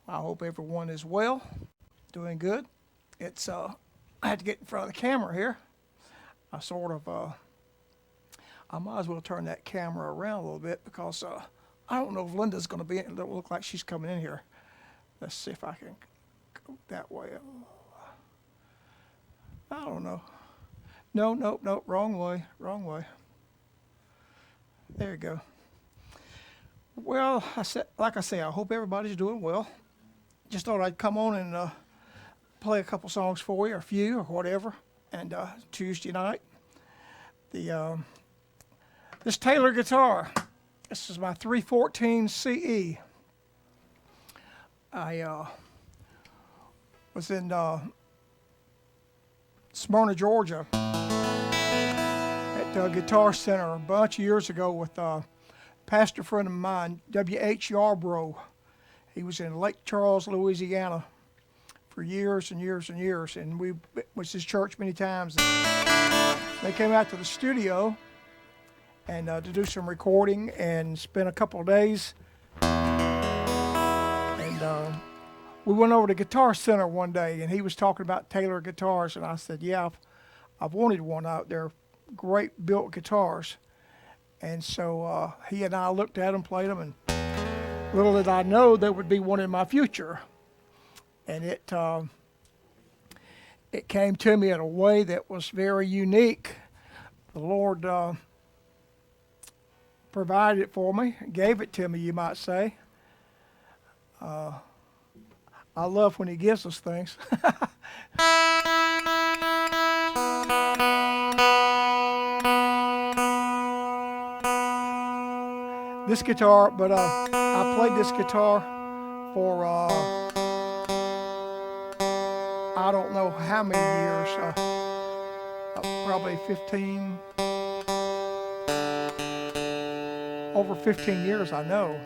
I hope everyone is well, doing good. It's I had to get in front of the camera here. I sort of I might as well turn that camera around a little bit because I don't know if Linda's going to be in. It don't look like she's coming in here. Let's see if I can go that way. I don't know. No, nope, nope, wrong way, wrong way. There you go. Well, like I say, I hope everybody's doing well. Just thought I'd come on and play a couple songs for you, or a few, or whatever. And Tuesday night, the this Taylor guitar. This is my 314 CE. I was in Smyrna, Georgia, at Guitar Center a bunch of years ago with a pastor friend of mine, W.H. Yarbrough. He was in Lake Charles, Louisiana for years and years and years, and we was his church many times. They came out to the studio and to do some recording and spent a couple of days. And we went over to Guitar Center one day, and he was talking about Taylor guitars, and I said, yeah, I've wanted one out there. Great built guitars. And so he and I looked at them, played them, and little did I know there would be one in my future. And it came to me in a way that was very unique. The Lord provided it for me, gave it to me, you might say. I love when he gives us things. This guitar, but I played this guitar for I don't know how many years, probably 15, over 15 years I know.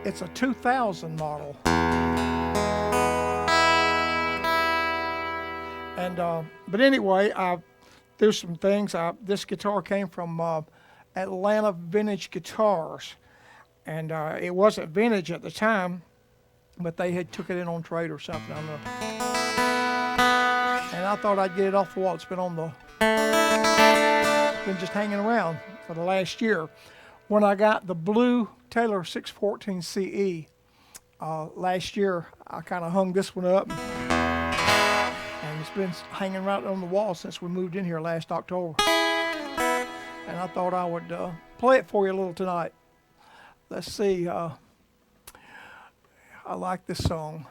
It's a 2000 model. And but anyway, there's some things. This guitar came from Atlanta Vintage Guitars, and it wasn't vintage at the time, but they had took it in on trade or something. I don't know. And I thought I'd get it off the wall. It's been just hanging around for the last year. When I got the blue Taylor 614 CE last year, I kind of hung this one up. And it's been hanging right on the wall since we moved in here last October. And I thought I would play it for you a little tonight. Let's see. I like this song.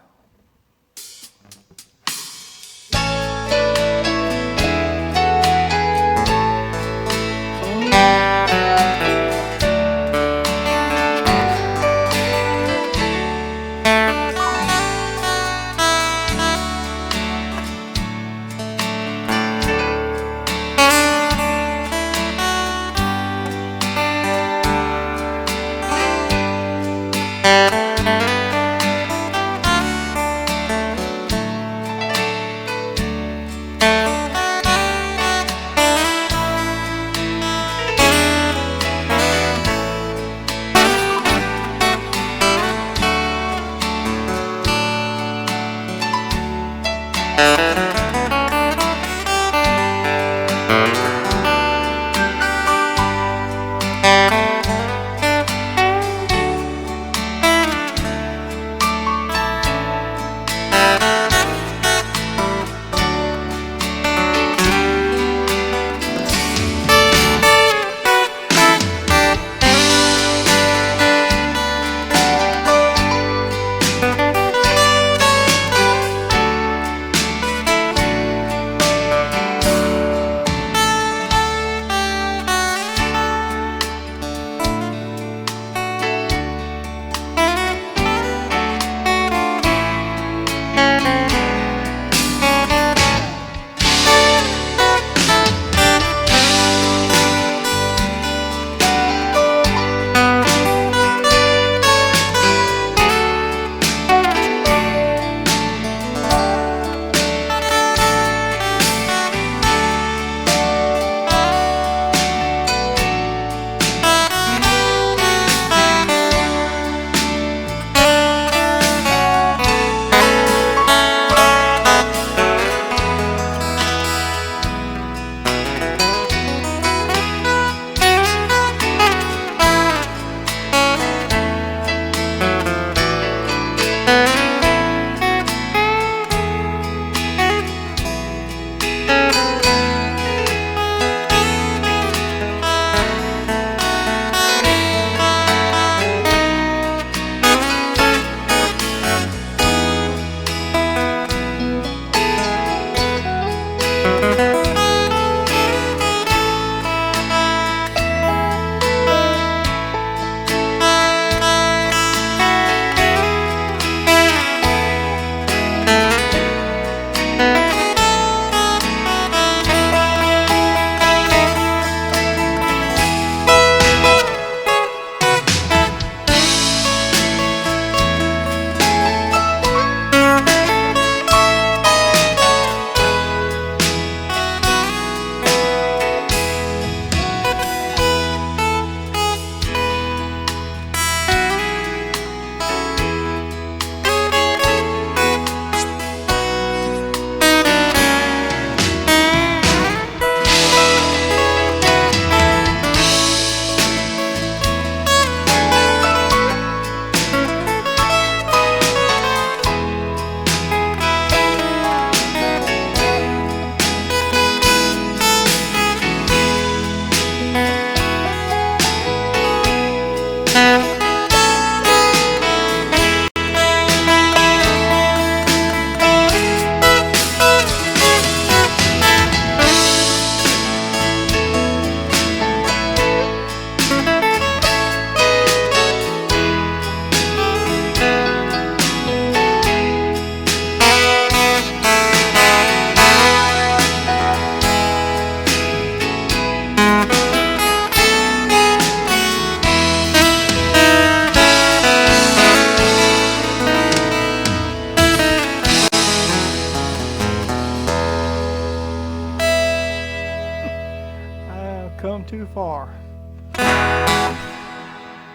gone too far.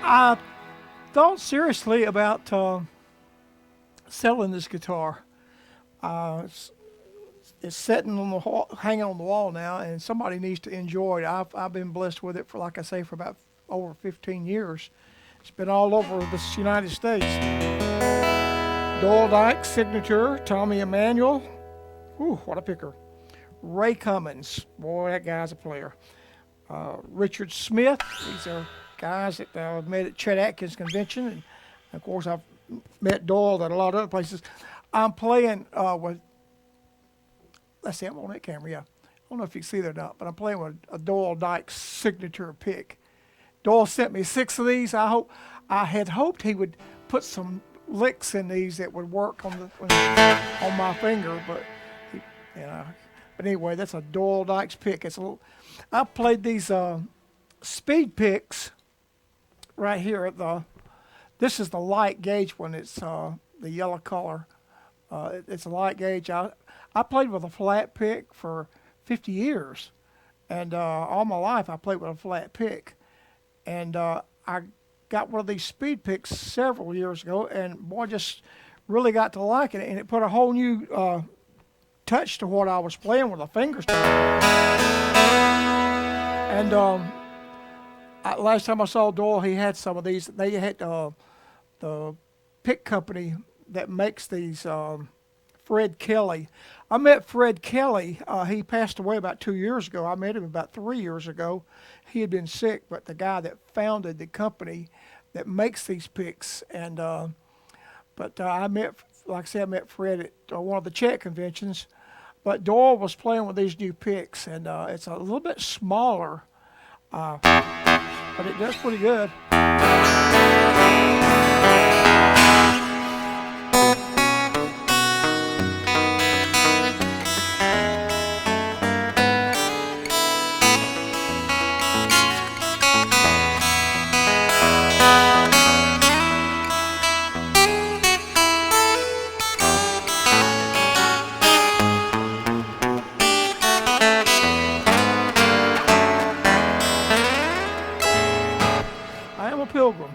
I thought seriously about selling this guitar. It's sitting on the hanging on the wall now, and somebody needs to enjoy it. I've been blessed with it for, like I say, for about over 15 years. It's been all over the United States. Doyle Dykes signature, Tommy Emmanuel. Ooh, what a picker. Ray Cummins, boy, that guy's a player. Richard Smith, these are guys that I've met at Chet Atkins convention, and of course I've met Doyle at a lot of other places. I'm playing with, let's see, I'm on that camera, yeah. I don't know if you can see that or not, but I'm playing with a Doyle Dykes signature pick. Doyle sent me 6 of these. I had hoped he would put some licks in these that would work on my finger, but But anyway, that's a Doyle Dykes pick. It's a little. I played these speed picks right here at the. This is the light gauge one. It's the yellow color. It's a light gauge. I played with a flat pick for 50 years, and all my life I played with a flat pick. And I got one of these speed picks several years ago, and boy, just really got to liking it. And it put a whole new touch to what I was playing with the fingers. And last time I saw Doyle, he had some of these. They had the pick company that makes these. Fred Kelly. I met Fred Kelly. He passed away about 2 years ago. I met him about 3 years ago. He had been sick, but the guy that founded the company that makes these picks. And I met, like I said, I met Fred at one of the Chet conventions. But Doyle was playing with these new picks, and it's a little bit smaller, but it does pretty good. Pilgrim.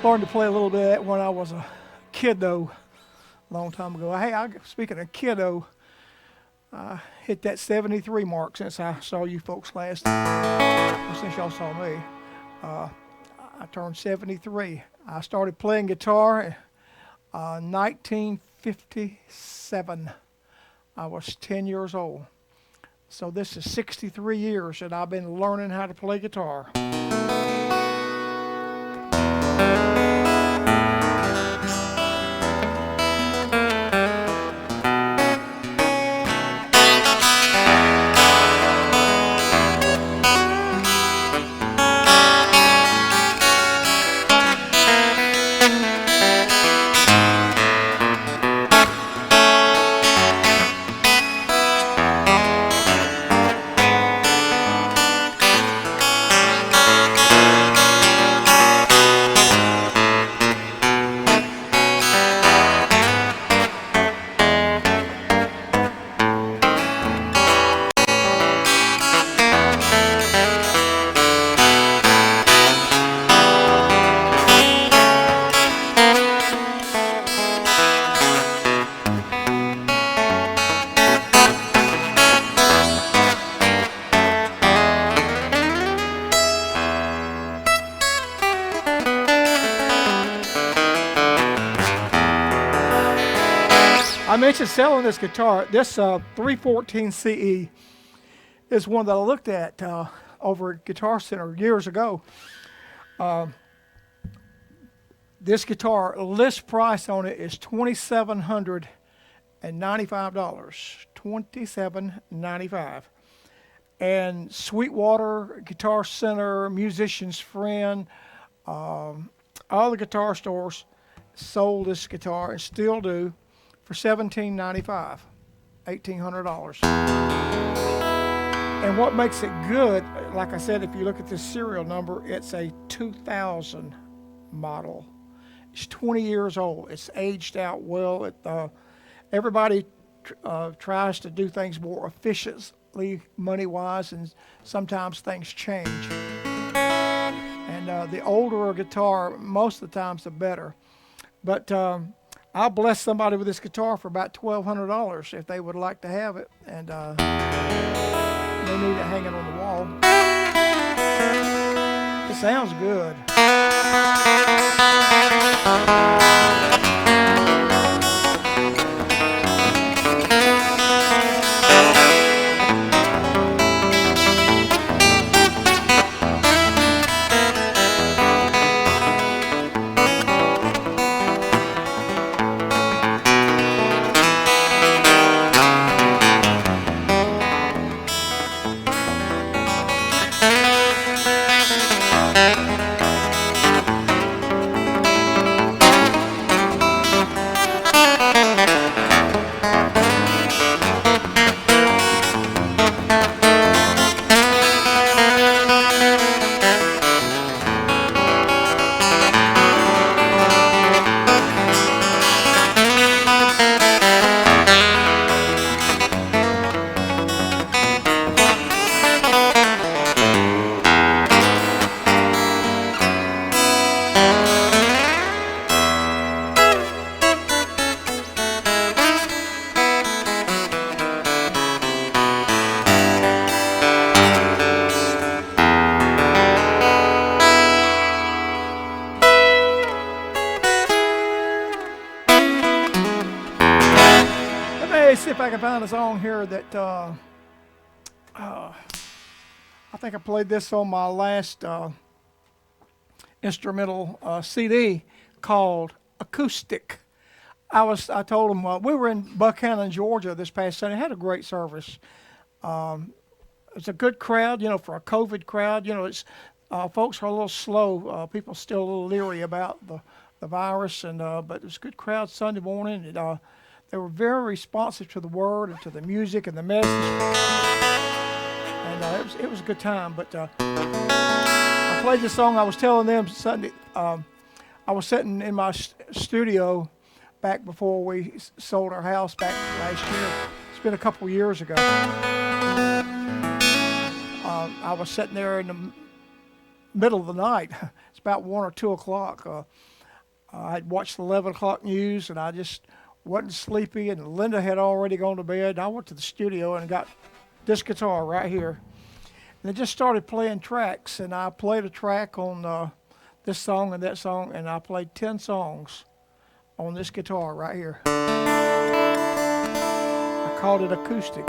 Learned to play a little bit of that when I was a kiddo, a long time ago. Hey, speaking of kiddo, I hit that 73 mark since I saw you folks last. Since y'all saw me, I turned 73. I started playing guitar in 1957. I was 10 years old. So this is 63 years that I've been learning how to play guitar. I mentioned selling this guitar. This 314 CE is one that I looked at over at Guitar Center years ago. This guitar, list price on it is $2,795. $2,795. And Sweetwater, Guitar Center, Musician's Friend, all the guitar stores sold this guitar and still do for $1,795, $1,800. And what makes it good, like I said, if you look at this serial number, it's a 2000 model. It's 20 years old. It's aged out well. Everybody tries to do things more financially, money-wise, and sometimes things change. And the older a guitar, most of the times, the better. But I'll bless somebody with this guitar for about $1,200 if they would like to have it, and they need it hanging on the wall. It sounds good. Let me see if I can find a song here that I think I played this on my last instrumental CD called Acoustic. I told them we were in Buckhannon, Georgia this past Sunday. Had a great service. It's a good crowd, for a COVID crowd. It's folks are a little slow. People still a little leery about the virus, and but it was a good crowd Sunday morning. They were very responsive to the word and to the music and the message, and it was a good time. But I played this song. I was telling them Sunday. I was sitting in my studio back before we sold our house back last year. It's been a couple years ago. I was sitting there in the middle of the night. It's about 1 or 2 o'clock. I'd watched the 11 o'clock news, and I just wasn't sleepy, and Linda had already gone to bed. And I went to the studio and got this guitar right here. And I just started playing tracks, and I played a track on this song and that song, and I played 10 songs on this guitar right here. I called it Acoustic.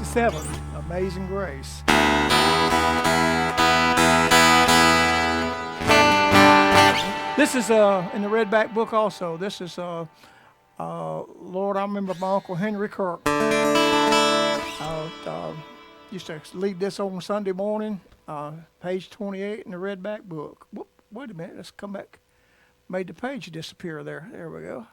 67, Amazing Grace. This is in the Redback book also. This is, Lord, I remember my Uncle Henry Kirk used to lead this on Sunday morning, page 28 in the Redback book. Whoop, wait a minute, let's come back. Made the page disappear there. There we go.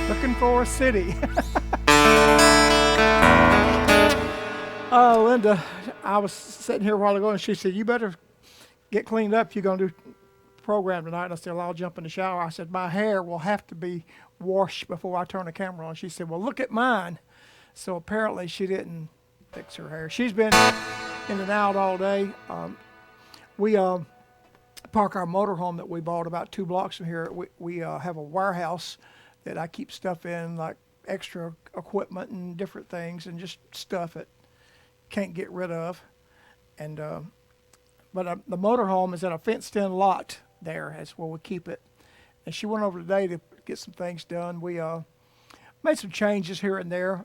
Looking for a city. Linda, I was sitting here a while ago and she said, you better get cleaned up. You're going to do program tonight. And I said, well, I'll jump in the shower. I said, my hair will have to be washed before I turn the camera on. She said, well, look at mine. So apparently she didn't fix her hair. She's been in and out all day. We park our motorhome that we bought about 2 blocks from here. We have a warehouse that I keep stuff in, like extra equipment and different things, and just stuff it can't get rid of. And but the motorhome is in a fenced-in lot there. That's where we keep it. And she went over today to get some things done. We made some changes here and there.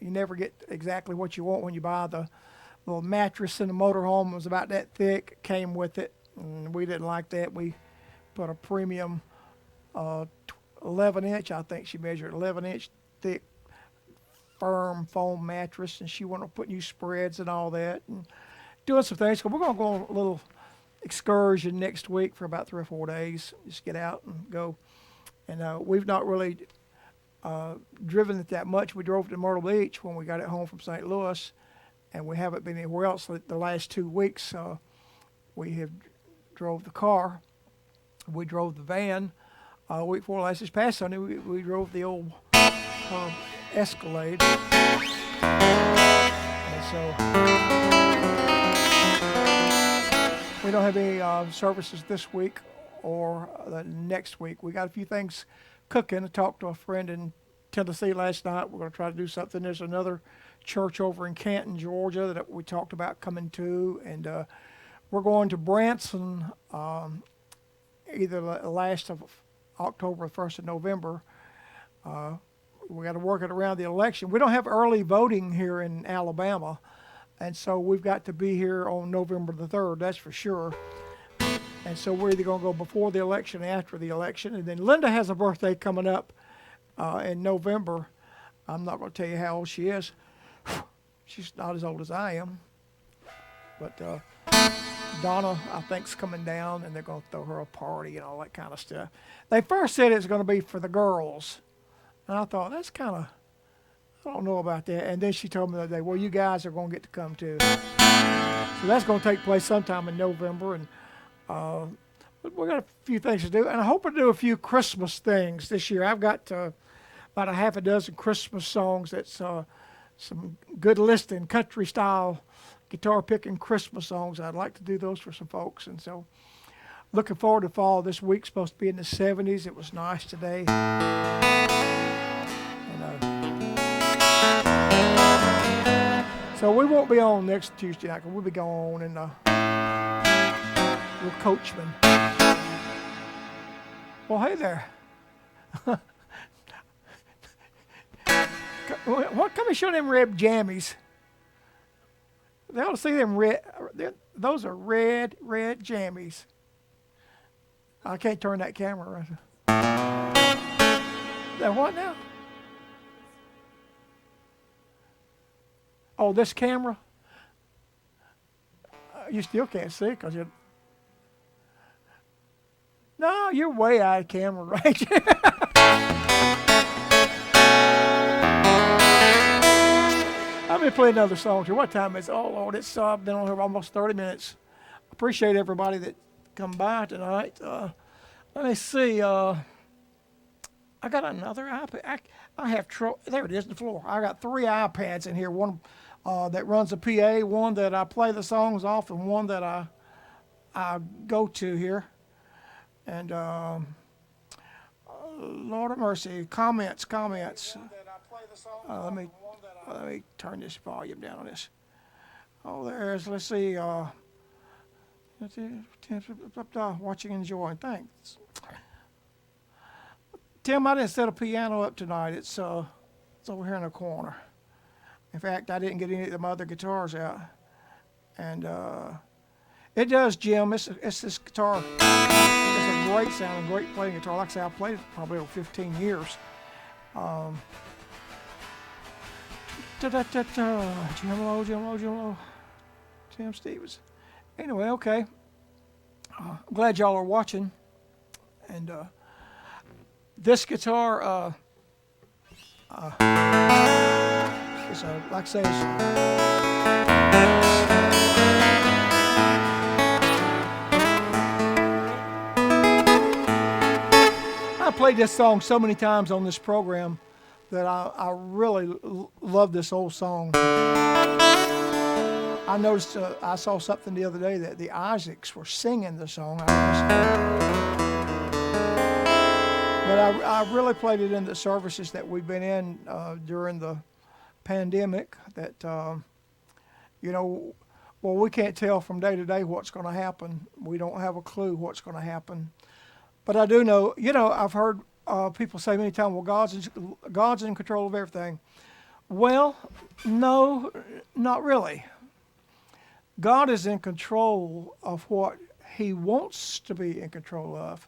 You never get exactly what you want when you buy the little mattress in the motorhome. It was about that thick, came with it, and we didn't like that. We put a premium 11-inch, I think she measured 11-inch thick, firm foam mattress, and she wanted to put new spreads and all that, and doing some things. So we're going to go on a little excursion next week for about 3 or 4 days. Just get out and go. And we've not really driven it that much. We drove to Myrtle Beach when we got it home from St. Louis, and we haven't been anywhere else the last 2 weeks. We have drove the car. We drove the van. Week before last, this past Sunday, we drove the old Escalade. And so we don't have any services this week or the next week. We got a few things cooking. I talked to a friend in Tennessee last night. We're going to try to do something. There's another church over in Canton, Georgia that we talked about coming to. And we're going to Branson either the last of October or 1st of November. We got to work it around the election. We don't have early voting here in Alabama. And so we've got to be here on November the 3rd, that's for sure. And so we're either going to go before the election or after the election. And then Linda has a birthday coming up in November. I'm not going to tell you how old she is. She's not as old as I am. But Donna, I think, is coming down, and they're going to throw her a party and all that kind of stuff. They first said it was going to be for the girls. And I thought, that's kind of, I don't know about that. And then she told me the other day, well, you guys are going to get to come too. So that's going to take place sometime in November. And but we got a few things to do. And I hope to do a few Christmas things this year. I've got about a half a dozen Christmas songs that's some good listening, country style, guitar picking Christmas songs. I'd like to do those for some folks. And so looking forward to fall. This week's supposed to be in the 70s. It was nice today. So we won't be on next Tuesday night. We'll be going in with Coachman. Well, hey there. What? Come and show them red jammies. They ought to see them red. Those are red jammies. I can't turn that camera around. That what now? Oh, this camera? You still can't see because you. No, you're way out of camera range. Let me play another song here. What time is it? Oh, Lord, it's been on here almost 30 minutes. Appreciate everybody that come by tonight. Let me see. I got another iPad. I have trouble. There it is, the floor. I got 3 iPads in here. One that runs a PA, one that I play the songs off, and one that I go to here. And Lord of mercy, comments. Let me turn this volume down on this. Oh, there's. Let's see. Watching and enjoying. Thanks. Tim, I didn't set a piano up tonight. It's over here in the corner. In fact, I didn't get any of the other guitars out. And it does, Jim. It's this guitar. It's a great sounding, great playing guitar. Like I say, I've played it probably over 15 years. Jim Lowe. Tim Stevens. Anyway, okay. I'm glad y'all are watching. And this guitar is like I say, I played this song so many times on this program that I really love this old song. I noticed, I saw something the other day that the Isaacs were singing the song. But I really played it in the services that we've been in during the pandemic. That, well, we can't tell from day to day what's going to happen. We don't have a clue what's going to happen. But I do know, I've heard people say many times, well, God's in control of everything. Well, no, not really. God is in control of what He wants to be in control of.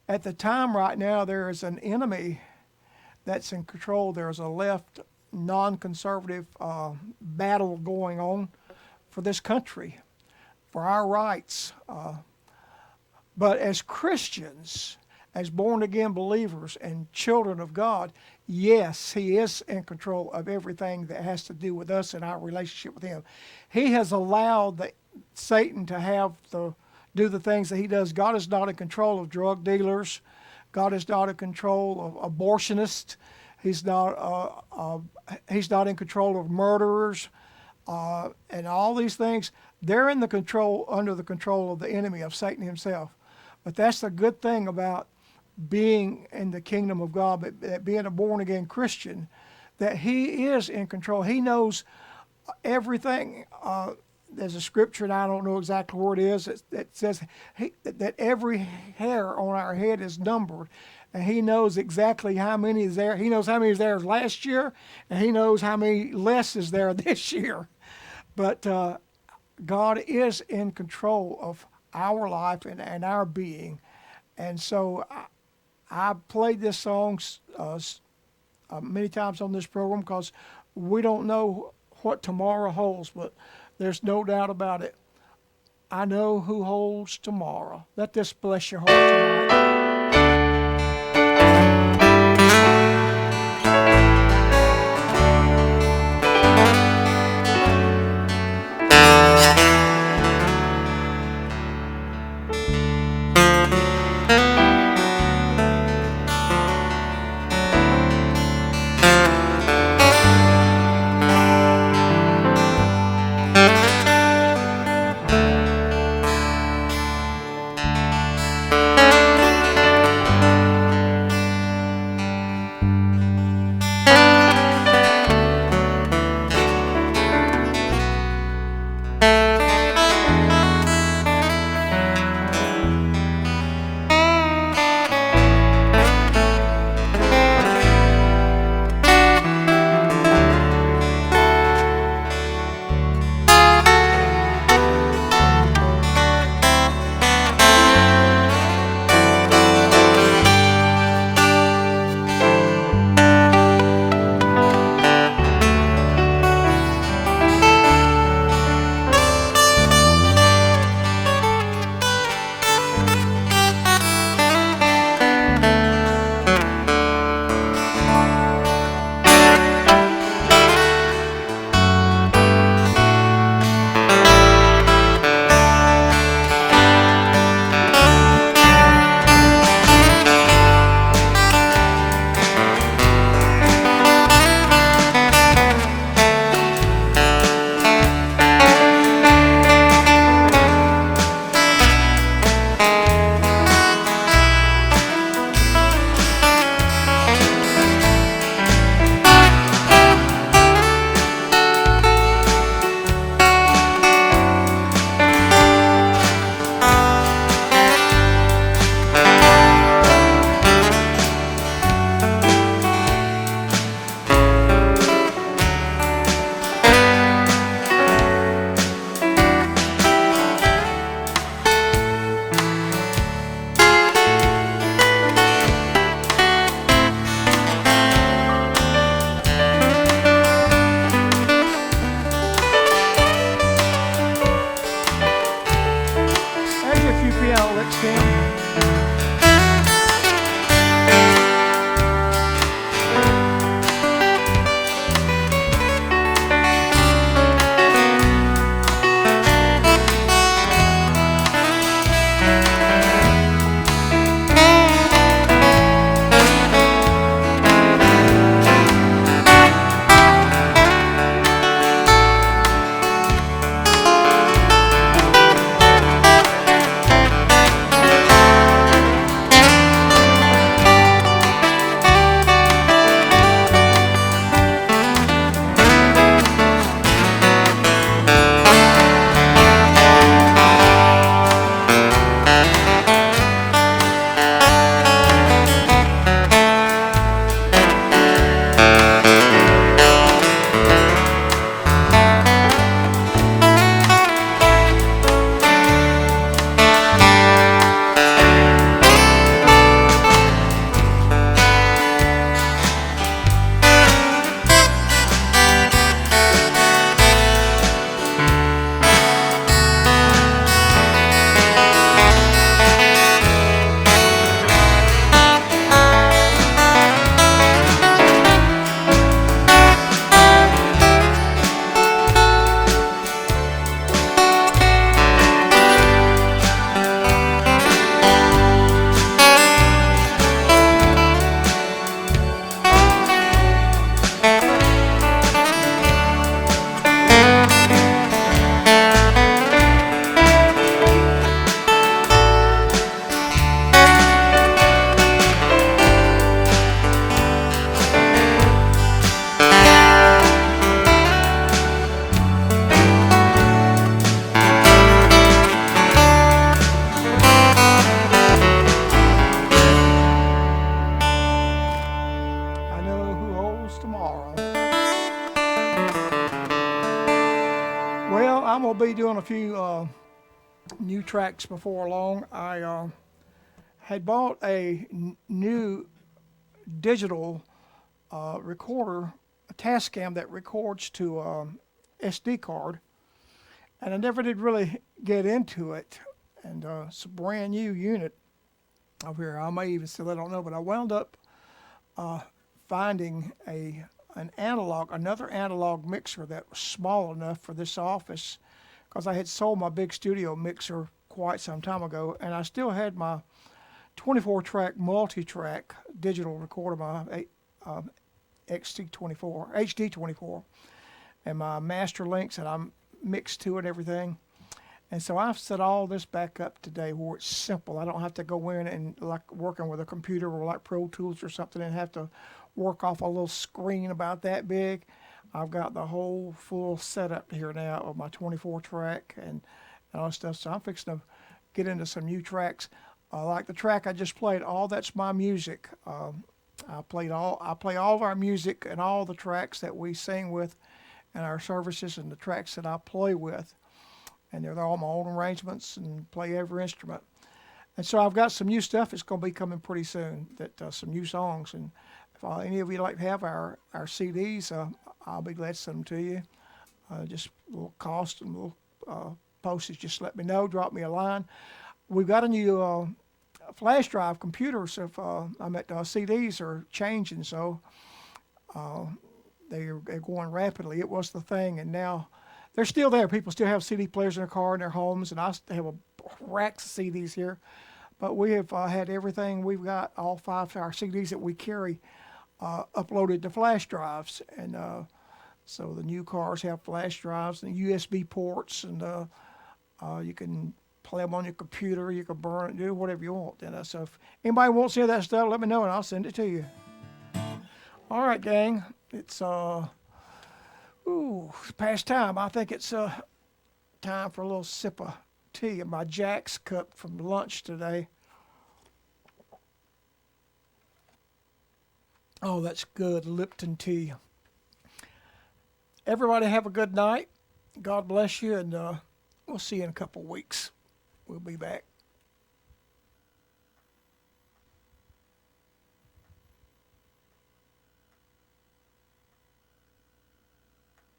At the time right now, there is an enemy that's in control. There's a left, non-conservative battle going on for this country, for our rights. But as Christians, as born-again believers and children of God, yes, He is in control of everything that has to do with us and our relationship with Him. He has allowed Satan to do the things that he does. God is not in control of drug dealers. God is not in control of abortionists. He's not in control of murderers, and all these things. They're under the control of the enemy, of Satan himself. But that's the good thing about being in the kingdom of God, but being a born-again Christian, that He is in control. He knows everything. There's a scripture, and I don't know exactly where it is, that says that every hair on our head is numbered, and He knows exactly how many is there. He knows how many is there last year, and He knows how many less is there this year. But God is in control of our life and our being. And so I played this song many times on this program because we don't know what tomorrow holds, but there's no doubt about it. I know who holds tomorrow. Let this bless your heart tonight. There's a few piano licks, Tim. be doing a few new tracks before long. I had bought a new digital recorder, a Tascam that records to SD card, and I never did really get into it. And it's a brand new unit over here. I may even still, I don't know, but I wound up finding another analog mixer that was small enough for this office, because I had sold my big studio mixer quite some time ago, and I still had my 24-track multi-track digital recorder, my XT24, HD24, and my master links that I'm mixed to and everything. And so I've set all this back up today where it's simple. I don't have to go in and like working with a computer or like Pro Tools or something and have to work off a little screen about that big. I've got the whole full setup here now of my 24-track and all that stuff. So I'm fixing to get into some new tracks. Like the track I just played, all that's my music. I play all of our music and all the tracks that we sing with in our services and the tracks that I play with. And they're all my own arrangements and play every instrument. And so I've got some new stuff that's going to be coming pretty soon, some new songs. And if any of you like to have our CDs, I'll be glad to send them to you. Just a little cost and a little postage. Just let me know. Drop me a line. We've got a new flash drive computer, so if CDs are changing, so they're going rapidly. It was the thing, and now they're still there. People still have CD players in their car in their homes, and I have a racks of CDs here. But we have had everything. We've got all 5 of our CDs that we carry uploaded to flash drives, and so the new cars have flash drives and USB ports, and you can play them on your computer. You can burn it, do whatever you want. And so if anybody wants any of that stuff, let me know, and I'll send it to you. All right, gang. It's past time. I think it's time for a little sip of tea in my Jack's cup from lunch today. Oh, that's good Lipton tea. Everybody have a good night. God bless you, and we'll see you in a couple weeks. We'll be back.